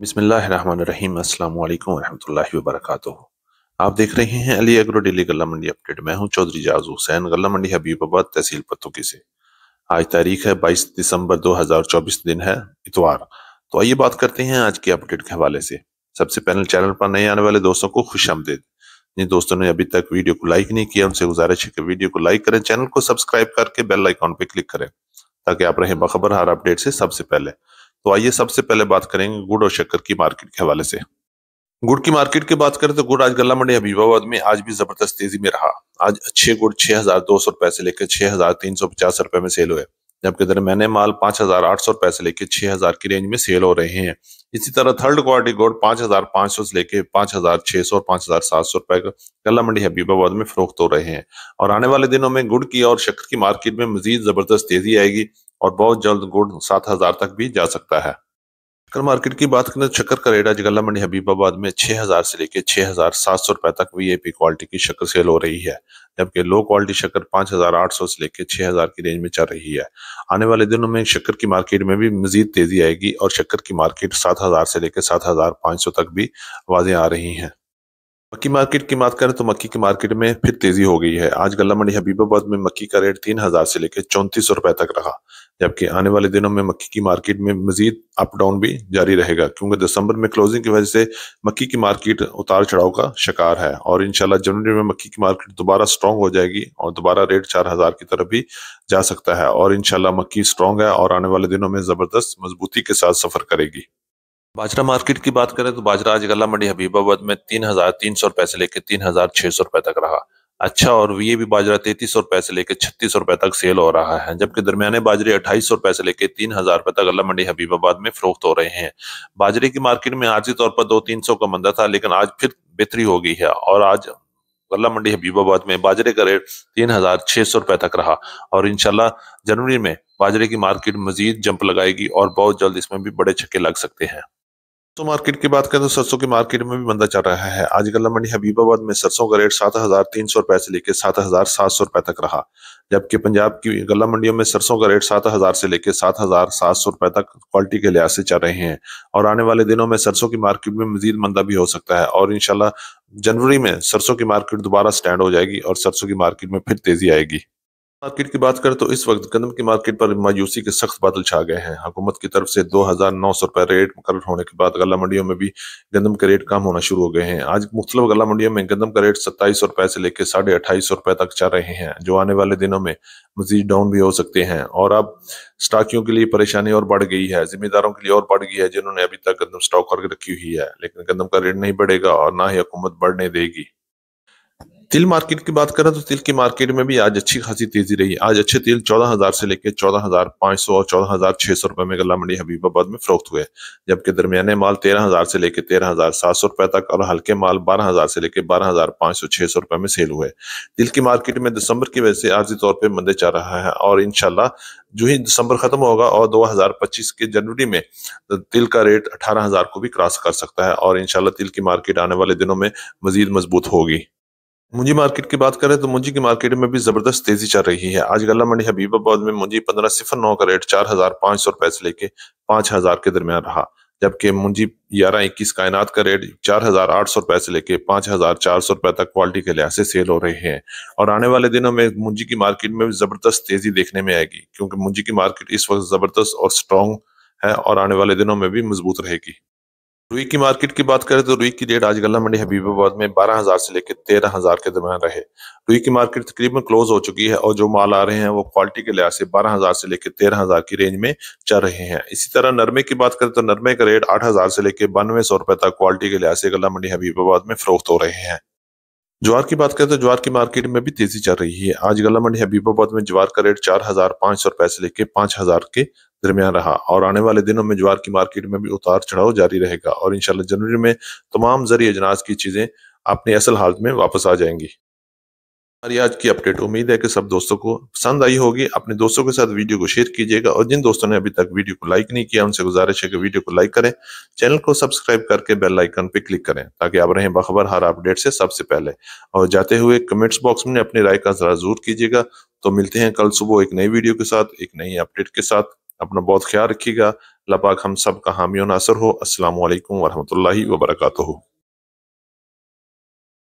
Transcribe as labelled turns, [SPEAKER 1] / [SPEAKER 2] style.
[SPEAKER 1] बिस्मिल्लाहिर्रहमानिर्रहीम। अस्सलाम वालेकुम रहमतुल्लाहि व बरकातुहू। आप देख रहे हैं अली एग्रो डेली गल्ला मंडी अपडेट। मैं हूं चौधरी जाज हुसैन, गल्ला मंडी हबीबाबाद, तहसील पत्तुकी से। आज तारीख है 22 दिसंबर 2024, दिन है इतवार। तो आइए बात करते हैं आज की अपडेट के हवाले से। सबसे पहले चैनल पर नए आने वाले दोस्तों को खुशामदीद। जिन दोस्तों ने अभी तक वीडियो को लाइक नहीं किया उनसे गुजारिश है कि वीडियो को लाइक करें, चैनल को सब्सक्राइब करके बेल आइकॉन पर क्लिक करें ताकि आप रहें बखबर हर अपडेट से सबसे पहले। तो आइए सबसे पहले बात करेंगे गुड़ और शक्कर की मार्केट के हवाले से। गुड़ की मार्केट की बात करें तो गुड़ आज गल्ला मंडी हबीबाबाद में आज भी जबरदस्त तेजी में रहा। आज अच्छे गुड़ 6,200 रुपए से लेकर 6,350 रुपए में सेल हुए, जबकि दरमियाने माल 5,800 रुपए से लेकर 6,000 की रेंज में सेल हो रहे हैं। इसी तरह थर्ड क्वालिटी गुड़ 5,500 से लेकर 5,600 और 5,700 रुपए का गल्ला मंडी हबीबाबाद में फरोख्त हो रहे हैं। और आने वाले दिनों में गुड़ की और शक्कर की मार्केट में मजीद जबरदस्त तेजी आएगी और बहुत जल्द गुड़ 7,000 तक भी जा सकता है। शक्कर मार्केट की बात करें तो शक्कर का रेट आज गल्ला मंडी हबीबाबाद में 6,000 से लेकर 6,700 रुपए तक वीआईपी क्वालिटी की शक्कर सेल हो रही है, जबकि लो क्वालिटी शक्कर 5,800 से लेकर 6,000 की रेंज में चल रही है। आने वाले दिनों में शक्कर की मार्केट में भी मजीद तेजी आएगी और शक्कर की मार्केट 7,000 से लेकर 7,500 तक भी आवाजें आ रही हैं। मक्की मार्केट की बात करें तो मक्की की मार्केट में फिर तेजी हो गई है। आज गल्ला मंडी हबीबाबाद में मक्की का रेट 3,000 से लेकर 3,400 रुपए तक रहा, जबकि आने वाले दिनों में मक्की की मार्केट में मजीद अप डाउन भी जारी रहेगा, क्योंकि दिसंबर में क्लोजिंग की वजह से मक्की की मार्केट उतार चढ़ाव का शिकार है। और इंशाल्लाह जनवरी में मक्की की मार्केट दोबारा स्ट्रांग हो जाएगी और दोबारा रेट 4,000 की तरफ भी जा सकता है। और इंशाल्लाह मक्की स्ट्रांग है और आने वाले दिनों में जबरदस्त मजबूती के साथ सफर करेगी। बाजरा मार्केट की बात करें तो बाजरा आज गल्ला मंडी हबीबाबाद में 3,300 रुपए से लेकर 3,600 रुपए तक रहा। अच्छा, और ये भी बाजरा 3,300 रुपए से लेकर 3,600 रुपए तक सेल हो रहा है, जबकि दरमियाने बाजरे 2,800 रुपए से लेकर 3,000 रुपए तक गल्ला मंडी हबीबाबाद में फरोख्त हो रहे हैं। बाजरे की मार्केट में आर्जी तौर पर 200-300 का मंदा था, लेकिन आज फिर बेहतरी हो गई है और आज गल्ला मंडी हबीबाबाद में बाजरे का रेट 3,600 रुपए तक रहा। और इंशाल्लाह जनवरी में बाजरे की मार्केट मजीद जंप लगाएगी और बहुत जल्द इसमें भी बड़े छक्के लग सकते हैं। सरसों मार्केट की बात करें तो सरसों की मार्केट में भी मंदा चल रहा है। आज गल्ला मंडी हबीबाबाद में सरसों का रेट 7,300 रुपए से लेकर 7,700 रुपए तक रहा, जबकि पंजाब की गल्ला मंडियों में सरसों का रेट 7,000 से लेकर 7,700 रुपए तक क्वालिटी के लिहाज से चल रहे हैं। और आने वाले दिनों में सरसों की मार्केट में मजीद मंदा भी हो सकता है और इंशाल्लाह जनवरी में सरसों की मार्केट दोबारा स्टैंड हो जाएगी और सरसों की मार्केट में फिर तेजी आएगी। मार्केट की बात करें तो इस वक्त गंदम की मार्केट पर मायूसी के सख्त बादल छा गए हैं। हुकूमत की तरफ से 2,900 रुपए रेट मुकर्रर होने के बाद गल्ला मंडियों में भी गंदम के रेट कम होना शुरू हो गए हैं। आज मुख्तलिफ गल्ला मंडियों में गंदम का रेट 2,700 रुपए से लेकर 2,550 रुपए तक चल रहे हैं, जो आने वाले दिनों में मजीद डाउन भी हो सकते हैं। और अब स्टॉकियों के लिए परेशानी और बढ़ गई है, जिम्मेदारों के लिए और बढ़ गई है, जिन्होंने अभी तक गंदम स्टॉक करके रखी हुई है। लेकिन गंदम का रेट नहीं बढ़ेगा और ना ही हुकूमत बढ़ने देगी। तिल मार्केट की बात करें तो तिल की मार्केट में भी आज अच्छी खासी तेजी रही। आज अच्छे तिल 14,000 से लेकर 14,500 और 14,600 रुपए में गल्ला मंडी हबीबाबाद में फरोख्त हुए, जबकि दरमियाने माल 13,000 से लेकर 13,700 रुपए तक और हल्के माल 12,000 से लेकर 12,500-600 रुपए में सेल हुए। तिल की मार्केट में दिसंबर की वजह से आर्जी तौर पर मंदे चल रहा है और इंशाल्लाह जो ही दिसंबर खत्म होगा और 2025 के जनवरी में तिल का रेट 18,000 को भी क्रॉस कर सकता है और इंशाल्लाह तिल की मार्केट आने वाले दिनों में मजीद मजबूत होगी। मुंजी मार्केट की बात करें तो मुंजी की मार्केट में भी जबरदस्त तेजी चल रही है। आज गल्ला मंडी हबीबाबाद में मुंजी 1509 का रेट 4,500 रुपए से लेके 5,000 के दरमियान रहा, जबकि मुंजी 1121 कायनात का रेट 4,800 रुपए से लेके 5,400 रुपए तक क्वालिटी के लिहाज से सेल हो रहे हैं। और आने वाले दिनों में मुंजी की मार्केट में भी जबरदस्त तेजी देखने में आएगी, क्योंकि मुंजी की मार्केट इस वक्त जबरदस्त और स्ट्रॉन्ग है और आने वाले दिनों में भी मजबूत रहेगी। रुई की मार्केट की बात करें तो रुई की रेट आज गल्ला मंडी हबीबाबाद में 12,000 से लेकर 13,000 के दरमियान रहे। रुई की मार्केट तकरीबन क्लोज हो चुकी है और जो माल आ रहे हैं वो क्वालिटी के लिहाज से 12,000 से लेकर 13,000 की रेंज में चल रहे हैं। इसी तरह नरमे की बात करें तो नरमे का रेट 8,000 से लेकर 9200 रुपए तक क्वालिटी के लिहाज से गल्ला मंडी हबीबाबाद में फरोख्त हो रहे हैं। ज्वार की बात करें तो ज्वार की मार्केट में भी तेजी चल रही है। आज गल्ला मंडी हबीबाबाद में ज्वार का रेट 4,500 रुपए से लेकर 5,000 के दरमियान रहा और आने वाले दिनों में ज्वार की मार्केट में भी उतार चढ़ाव जारी रहेगा और इंशाल्लाह जनवरी में तमाम ज़रूरी अजनास की चीजें अपनी असल हालत में वापस आ जाएंगी। हमारी आज की अपडेट उम्मीद है कि सब दोस्तों को पसंद आई होगी। अपने दोस्तों के साथ वीडियो को शेयर कीजिएगा और जिन दोस्तों ने अभी तक वीडियो को लाइक नहीं किया उनसे गुजारिश है कि वीडियो को लाइक करें, चैनल को सब्सक्राइब करके बेल आइकन पे क्लिक करें ताकि आप रहें बाखबर हर अपडेट से सबसे पहले। और जाते हुए कमेंट्स बॉक्स में अपनी राय का जरा जरूर कीजिएगा। तो मिलते हैं कल सुबह एक नई वीडियो के साथ, एक नई अपडेट के साथ। अपना बहुत ख्याल रखिएगा। अल्लाह पाक हम सब का हामी और नासर हो। अस्सलामु अलैकुम वरहमतुल्लाहि वबरकातुहू।